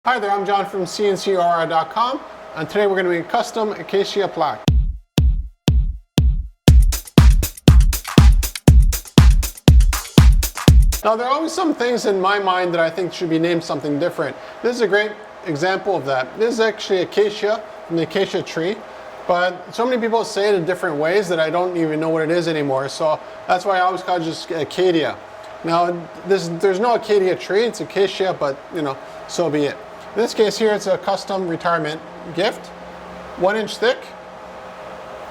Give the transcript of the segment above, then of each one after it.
Hi there, I'm John from CNCKing.com, and today we're going to make a custom Acacia plaque. Now there are always some things in my mind that I think should be named something different. This is a great example of that. This is actually acacia from the acacia tree, but so many people say it in different ways that I don't even know what it is anymore, so that's why I always call it just Acacia. Now there's no Acacia tree, it's acacia, but you know, so be it. In this case here, it's a custom retirement gift, 1 inch thick,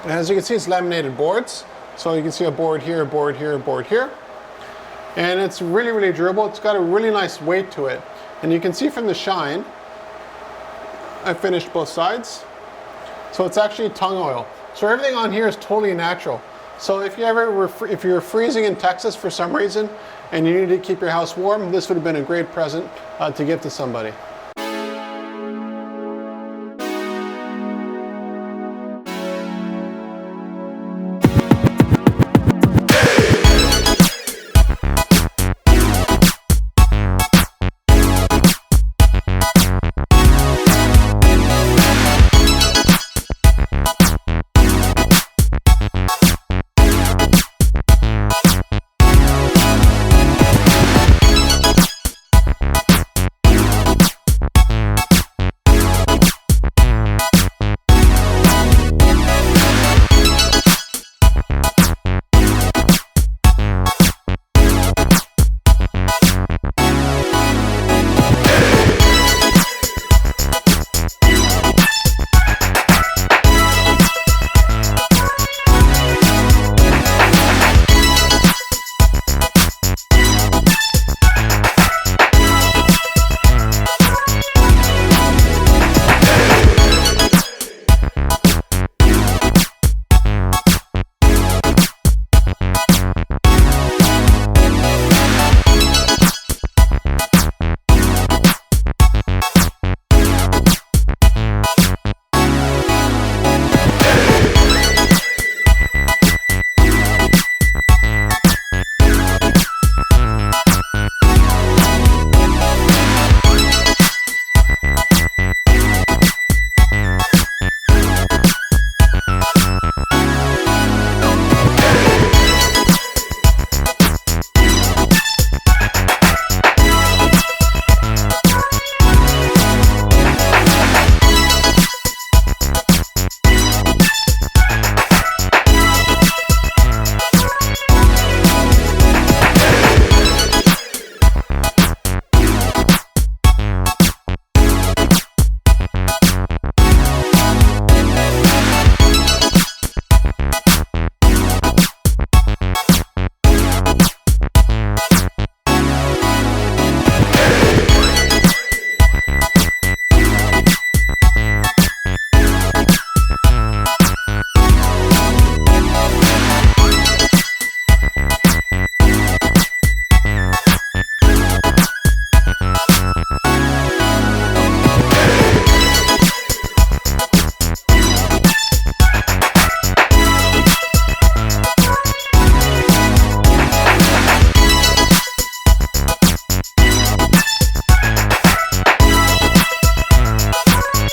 and as you can see, it's laminated boards. So you can see a board here, a board here, a board here. And it's really, really durable. It's got a really nice weight to it. And you can see from the shine, I finished both sides. So it's actually tung oil. So everything on here is totally natural. So if you're freezing in Texas for some reason and you need to keep your house warm, this would have been a great present to give to somebody.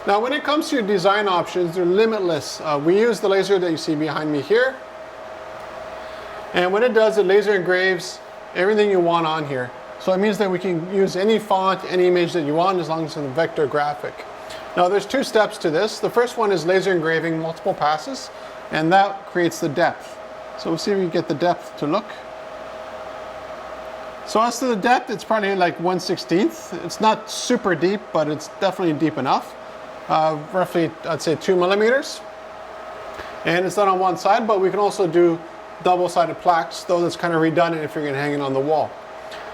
Now when it comes to your design options, they're limitless. We use the laser that you see behind me here. And what it does, it laser engraves everything you want on here. So it means that we can use any font, any image that you want, as long as it's a vector graphic. Now there's 2 steps to this. The first one is laser engraving multiple passes, and that creates the depth. So we'll see if we can get the depth to look. So as to the depth, it's probably like 1/16. It's not super deep, but it's definitely deep enough. Roughly, I'd say 2 millimeters. And it's done on one side, but we can also do double-sided plaques, though that's kind of redundant if you're going to hang it on the wall.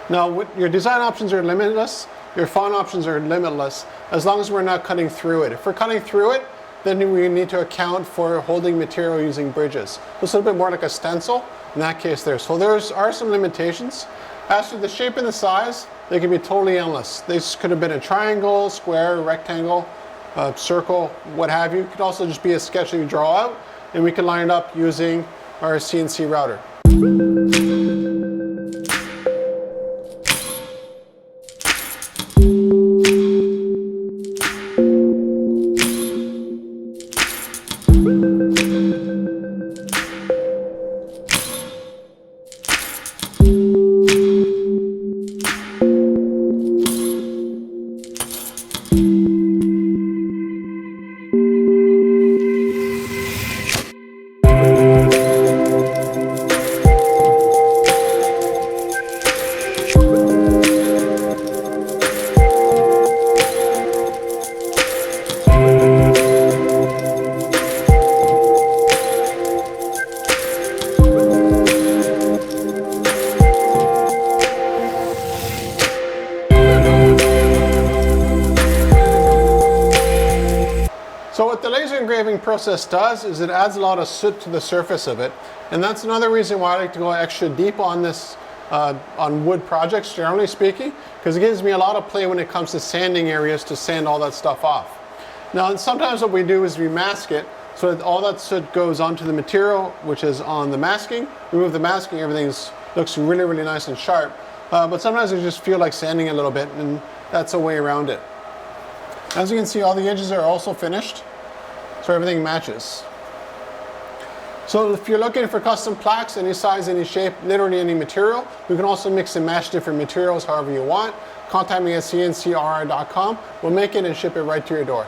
Now, your design options are limitless, your font options are limitless, as long as we're not cutting through it. If we're cutting through it, then we need to account for holding material using bridges. It's a little bit more like a stencil in that case there. So there are some limitations. As to the shape and the size, they can be totally endless. This could have been a triangle, square, rectangle, circle, what have you. It could also just be a sketch that you draw out, and we can line it up using our CNC router. engraving process does is it adds a lot of soot to the surface of it. And that's another reason why I like to go extra deep on this, on wood projects, generally speaking, because it gives me a lot of play when it comes to sanding areas to sand all that stuff off. Now, sometimes what we do is we mask it so that all that soot goes onto the material, which is on the masking. Remove the masking, everything looks really, really nice and sharp. But sometimes I just feel like sanding a little bit, and that's a way around it. As you can see, all the edges are also finished, so everything matches. So if you're looking for custom plaques, any size, any shape, literally any material, we can also mix and match different materials however you want. Contact me at CNCKing.com. We'll make it and ship it right to your door.